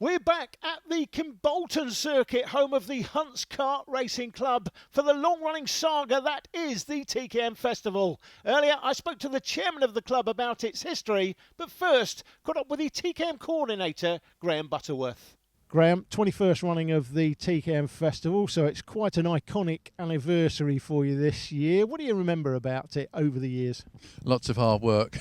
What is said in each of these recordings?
We're back at the Kimbolton circuit, home of the Hunts Kart Racing Club, for the long-running saga that is the TKM Festival. Earlier, I spoke to the chairman of the club about its history, but first, caught up with the TKM coordinator, Graham Butterworth. Graham, 21st running of the TKM Festival, so it's quite an iconic anniversary for you this year. What do you remember about it over the years? Lots of hard work,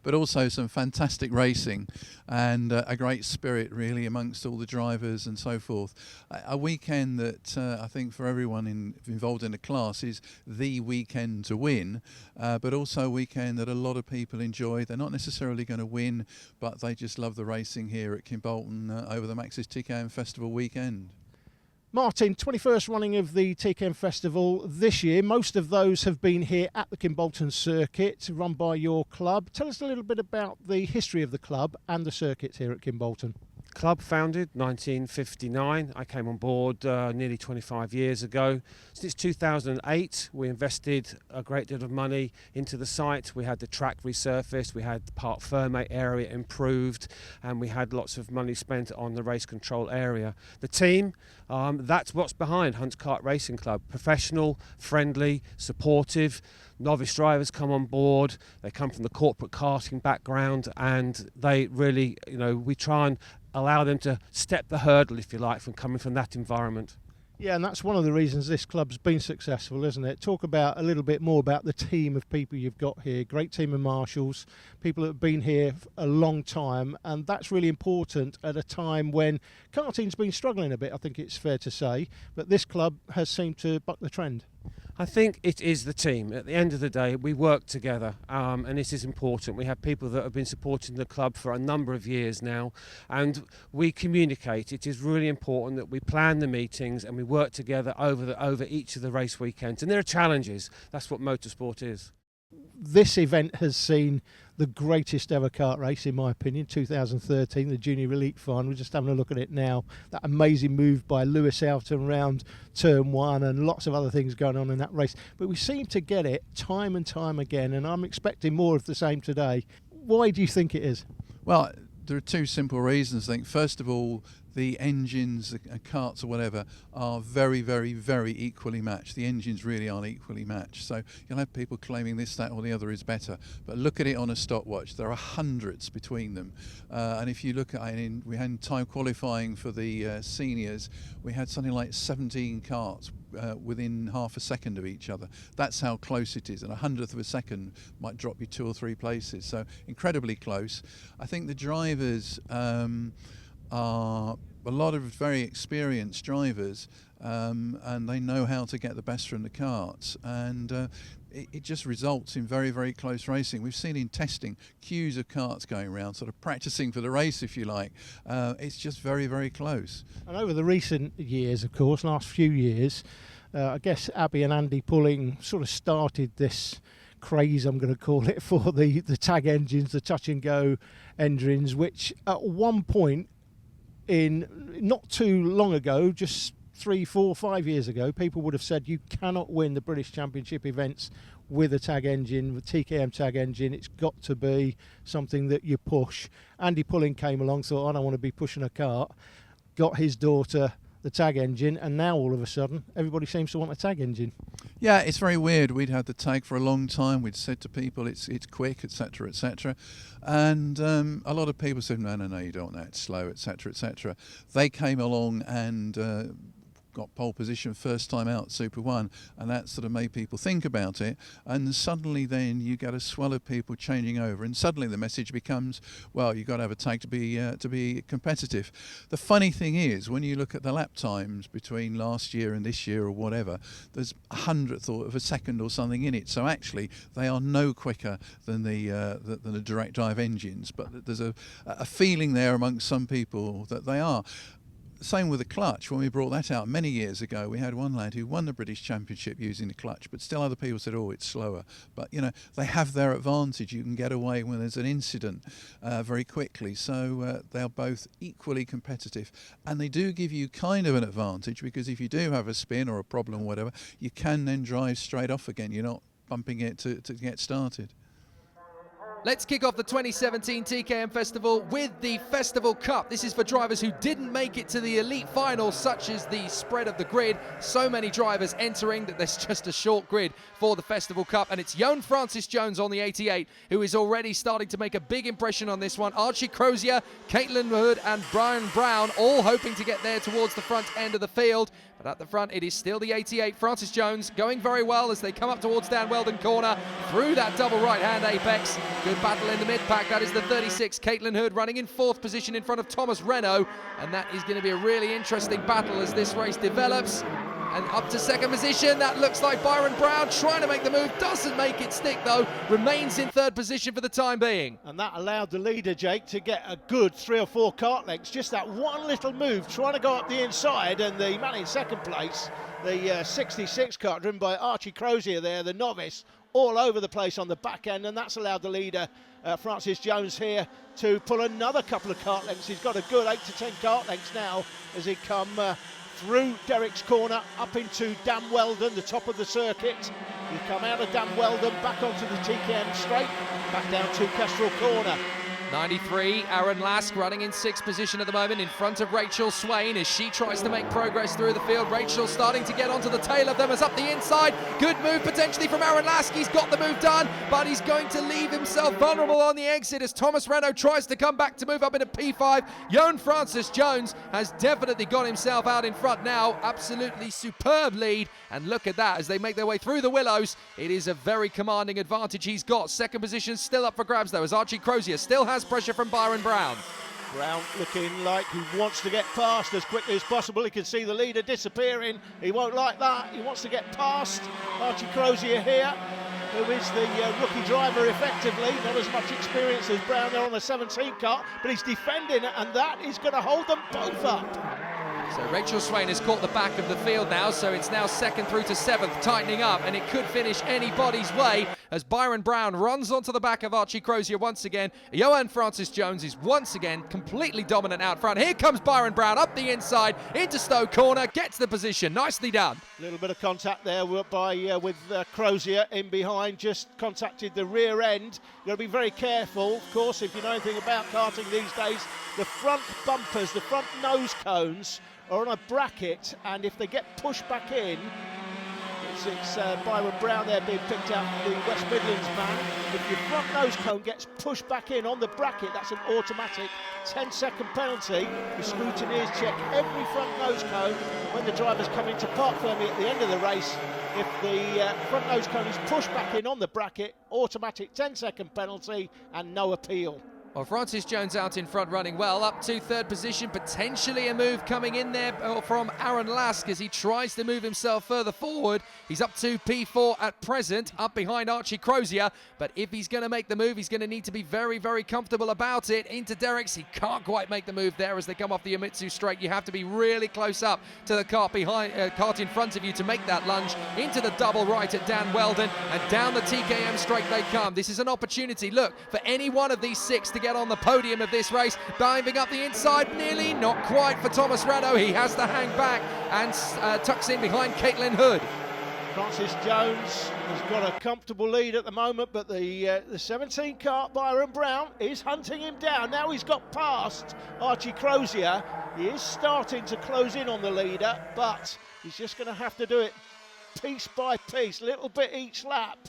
but also some fantastic racing and a great spirit really amongst all the drivers and so forth. A weekend that I think for everyone involved in the class is the weekend to win, but also a weekend that a lot of people enjoy. They're not necessarily going to win, but they just love the racing here at Kimbolton over the Max's TKM Festival weekend. Martin, 21st running of the TKM Festival this year. Most of those have been here at the Kimbolton circuit, run by your club. Tell us a little bit about the history of the club and the circuits here at Kimbolton. Club founded 1959. I came on board nearly 25 years ago. Since 2008, we invested a great deal of money into the site. We had the track resurfaced, we had the Park Fermate area improved, and we had lots of money spent on the race control area. The team, that's what's behind Hunts Kart Racing Club. Professional, friendly, supportive. Novice drivers come on board. They come from the corporate karting background, and they really, we try and allow them to step the hurdle, if you like, from coming from that environment. Yeah, and that's one of the reasons this club's been successful, isn't it? Talk about a little bit more about the team of people you've got here. Great team of marshals, people that have been here a long time, and that's really important at a time when karting's been struggling a bit, I think it's fair to say, but this club has seemed to buck the trend. I think it is the team. At the end of the day, we work together, and this is important. We have people that have been supporting the club for a number of years now, and we communicate. It is really important that we plan the meetings and we work together over each of the race weekends. And there are challenges. That's what motorsport is. This event has seen the greatest ever kart race, in my opinion, 2013, the Junior Elite Final. We're just having a look at it now. That amazing move by Lewis Elton around turn one and lots of other things going on in that race. But we seem to get it time and time again, and I'm expecting more of the same today. Why do you think it is? Well, there are two simple reasons, I think. First of all, the engines, the karts or whatever, are very, very, very equally matched. The engines really aren't equally matched. So you'll have people claiming this, that or the other is better. But look at it on a stopwatch. There are hundreds between them. And if you look at it, we had time qualifying for the seniors, we had something like 17 karts within half a second of each other. That's how close it is, and a hundredth of a second might drop you 2 or 3 places. So incredibly close. I think the drivers are a lot of very experienced drivers, and they know how to get the best from the karts, and it just results in very, very close racing. We've seen in testing queues of karts going around, sort of practicing for the race, if you like. It's just very, very close. And over the recent years, of course, last few years, I guess Abby and Andy Pulling sort of started this craze, I'm going to call it, for the tag engines, the touch and go engines, which at one point in not too long ago, just 3, 4, 5 years ago, people would have said you cannot win the British Championship events with a tag engine, with TKM tag engine. It's got to be something that you push. Andy Pulling came along, thought, I don't want to be pushing a kart, got his daughter the tag engine, and now all of a sudden everybody seems to want a tag engine. Yeah, it's very weird. We'd had the tag for a long time. We'd said to people it's quick, etc., etc., and a lot of people said no, you don't want that, it's slow, etc., etc. They came along and got pole position first time out, Super 1, and that sort of made people think about it, and suddenly then you get a swell of people changing over, and suddenly the message becomes, well, you've got to have a tag to be competitive. The funny thing is, when you look at the lap times between last year and this year or whatever, there's 100th of a second or something in it, so actually they are no quicker than the direct drive engines, but there's a feeling there amongst some people that they are. Same with the clutch. When we brought that out many years ago, we had one lad who won the British Championship using the clutch, but still other people said, oh, it's slower. But, they have their advantage. You can get away when there's an incident very quickly. So they're both equally competitive. And they do give you kind of an advantage, because if you do have a spin or a problem or whatever, you can then drive straight off again. You're not bumping it to get started. Let's kick off the 2017 TKM Festival with the Festival Cup. This is for drivers who didn't make it to the elite final, such as the spread of the grid. So many drivers entering that there's just a short grid for the Festival Cup. And it's Johan Francis Jones on the 88 who is already starting to make a big impression on this one. Archie Crozier, Caitlin Hood and Brian Brown all hoping to get there towards the front end of the field. But at the front, it is still the 88. Francis Jones going very well as they come up towards Dan Weldon corner through that double right-hand apex. Good battle in the mid-pack. That is the 36. Caitlin Hood running in 4th position in front of Thomas Renault. And that is going to be a really interesting battle as this race develops. And up to 2nd position, that looks like Byron Brown trying to make the move. Doesn't make it stick, though. Remains in 3rd position for the time being. And that allowed the leader, Jake, to get a good 3 or 4 kart lengths. Just that one little move, trying to go up the inside. And the man in 2nd place, the 66 kart, driven by Archie Crozier there, the novice, all over the place on the back end. And that's allowed the leader, Francis Jones here, to pull another couple of kart lengths. He's got a good 8 to 10 kart lengths now as he come through Derrick's corner, up into Dan Weldon, the top of the circuit. You come out of Dan Weldon, back onto the TKM straight, back down to Kestrel corner. 93, Aaron Lask running in 6th position at the moment in front of Rachel Swain as she tries to make progress through the field. Rachel starting to get onto the tail of them as up the inside. Good move potentially from Aaron Lask. He's got the move done, but he's going to leave himself vulnerable on the exit as Thomas Renault tries to come back to move up into P5. Johan Francis Jones has definitely got himself out in front now. Absolutely superb lead. And look at that as they make their way through the willows. It is a very commanding advantage he's got. 2nd position still up for grabs though as Archie Crozier still has pressure from Byron Brown. Brown looking like he wants to get past as quickly as possible. He can see the leader disappearing. He won't like that. He wants to get past Archie Crozier here, who is the rookie driver effectively. Not as much experience as Brown there on the 17 kart, but he's defending it, and that is going to hold them both up. So Rachel Swain has caught the back of the field now, so it's now 2nd through to 7th, tightening up, and it could finish anybody's way as Byron Brown runs onto the back of Archie Crozier once again. Johan Francis Jones is once again completely dominant out front. Here comes Byron Brown up the inside into Stowe corner, gets the position. Nicely done. A little bit of contact there with Crozier in behind, just contacted the rear end. You've got to be very careful, of course, if you know anything about karting these days. The front bumpers, the front nose cones are on a bracket, and if they get pushed back in, it's Byron Brown there being picked out for the West Midlands man. If your front nose cone gets pushed back in on the bracket, that's an automatic 10-second penalty. The scrutineers check every front nose cone when the drivers come into park firmly at the end of the race. If the front nose cone is pushed back in on the bracket, automatic 10-second penalty and no appeal. Well, Francis Jones out in front running well, up to 3rd position, potentially a move coming in there from Aaron Lask as he tries to move himself further forward. He's up to P4 at present, up behind Archie Crozier, but if he's going to make the move, he's going to need to be very, very comfortable about it. Into Derrick's, he can't quite make the move there as they come off the Yamitsu straight. You have to be really close up to the kart in front of you to make that lunge. Into the double right at Dan Weldon, and down the TKM straight they come. This is an opportunity, look, for any one of these 6 to get on the podium of this race. Diving up the inside, nearly, not quite for Thomas Renault. He has to hang back and tucks in behind Caitlin Hood. Francis Jones has got a comfortable lead at the moment, but the 17 kart Byron Brown is hunting him down. Now he's got past Archie Crozier. He is starting to close in on the leader, but he's just going to have to do it piece by piece, little bit each lap,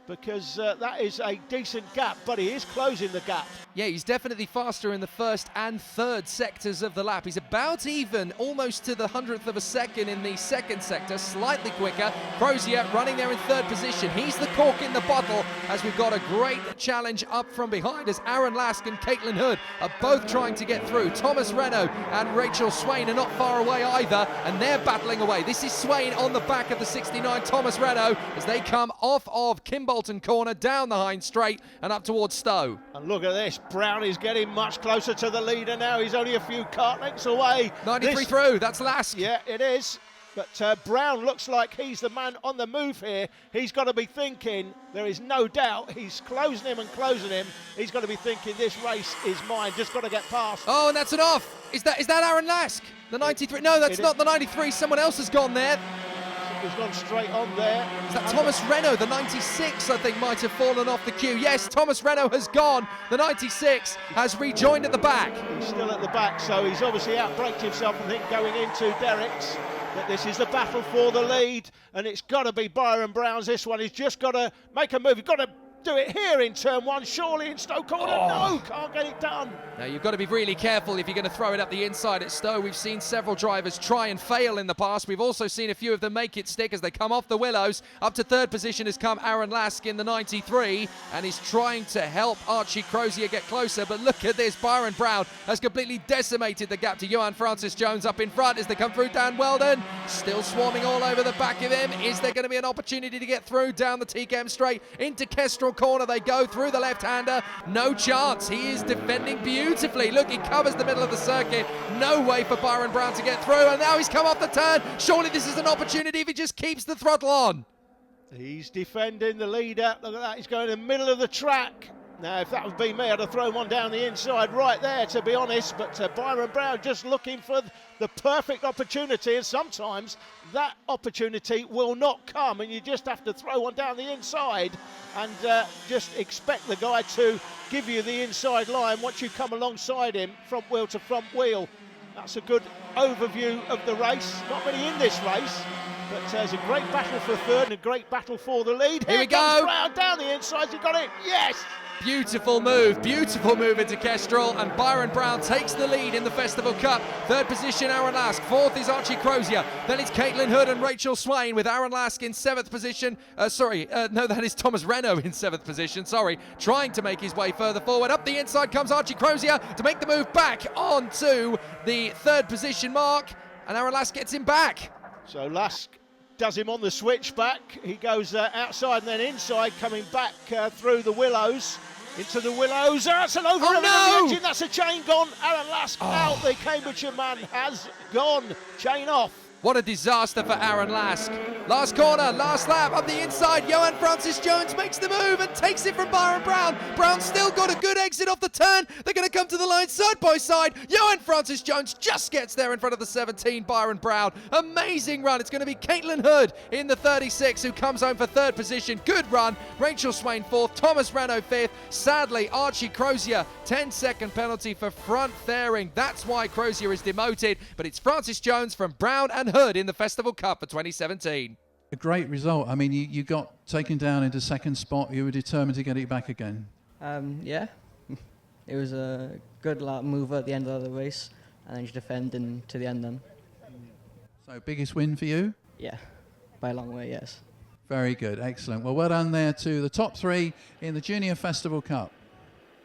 because that is a decent gap, but he is closing the gap. Yeah, he's definitely faster in the 1st and 3rd sectors of the lap. He's about even, almost to the 100th of a second in the 2nd sector, slightly quicker. Crozier running there in 3rd position. He's the cork in the bottle as we've got a great challenge up from behind as Aaron Lask and Caitlin Hood are both trying to get through. Thomas Renault and Rachel Swain are not far away either, and they're battling away. This is Swain on the back of the 69 Thomas Renault as they come off of Kimbolton corner, down the Hines straight and up towards Stowe. And look at this, Brown is getting much closer to the leader now. He's only a few kart lengths away. 93 through, that's Lask. Yeah, it is. But Brown looks like he's the man on the move here. He's got to be thinking, there is no doubt, he's closing him and closing him. He's got to be thinking, this race is mine, just got to get past. Oh, and that's an off. Is that Aaron Lask? The 93? No, that's not the 93. Someone else has gone there. He's gone straight on there. Is that Thomas Renault? The 96, I think, might have fallen off the queue. Yes, Thomas Renault has gone. The 96 has rejoined at the back. He's still at the back, so he's obviously outbraked himself, I think, going into Derrick's. But this is the battle for the lead, and it's got to be Byron Brown's this one. He's just got to make a move. He's got to do it here in turn one, surely in Stowe Corner. No, can't get it done. Now you've got to be really careful if you're going to throw it up the inside at Stowe. We've seen several drivers try and fail in the past. We've also seen a few of them make it stick as they come off the willows. Up to third position has come Aaron Lask in the 93, and he's trying to help Archie Crozier get closer. But look at this, Byron Brown has completely decimated the gap to Johan Francis Jones up in front as they come through. Dan Weldon still swarming all over the back of him. Is there going to be an opportunity to get through down the TKM straight into Kestrel Corner? They go through the left-hander. No chance. He is defending beautifully. Look, he covers the middle of the circuit. No way for Byron Brown to get through, and now he's come off the turn. Surely this is an opportunity if he just keeps the throttle on. He's defending the leader. Look at that. He's going in the middle of the track. Now, if that would be me, I'd have thrown one down the inside right there, to be honest. But Byron Brown just looking for the perfect opportunity, and sometimes that opportunity will not come, and you just have to throw one down the inside and just expect the guy to give you the inside line once you come alongside him, front wheel to front wheel. That's a good overview of the race. Not many in this race, but there's a great battle for third and a great battle for the lead. Here we go. Brown down the inside. He got it. Yes. Beautiful move into Kestrel, and Byron Brown takes the lead in the Festival Cup. Third position, Aaron Lask. Fourth is Archie Crozier. Then it's Caitlin Hood and Rachel Swain, with Aaron Lask in seventh position. No, that is Thomas Renault in seventh position, trying to make his way further forward. Up the inside comes Archie Crozier to make the move back onto the third position mark, and Aaron Lask gets him back. So Lask does him on the switchback. He goes outside and then inside, coming back through the willows. Into the willows. That's an over of the engine. That's a chain gone. Aaron Lask out. The Cambridgeshire man has gone. Chain off. What a disaster for Aaron Lask. Last corner, last lap, up the inside. Johan Francis Jones makes the move and takes it from Byron Brown. Brown's still got a good exit off the turn. They're going to come to the line side by side. Johan Francis Jones just gets there in front of the 17, Byron Brown. Amazing run. It's going to be Caitlin Hood in the 36 who comes home for third position. Good run. Rachel Swain fourth. Thomas Renault fifth. Sadly, Archie Crozier, 10-second penalty for front fairing. That's why Crozier is demoted. But it's Francis Jones from Brown and Hood in the Festival Cup for 2017. A great result. I mean, you got taken down into second spot. You were determined to get it back again. Yeah. It was a good move at the end of the race, and then just defending to the end then. So, biggest win for you? Yeah, by a long way, yes. Very good. Excellent. Well done there to the top three in the Junior Festival Cup.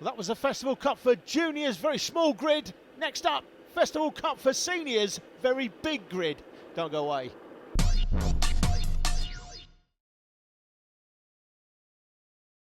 Well, that was the Festival Cup for juniors, very small grid. Next up, Festival Cup for seniors, very big grid. Don't go away.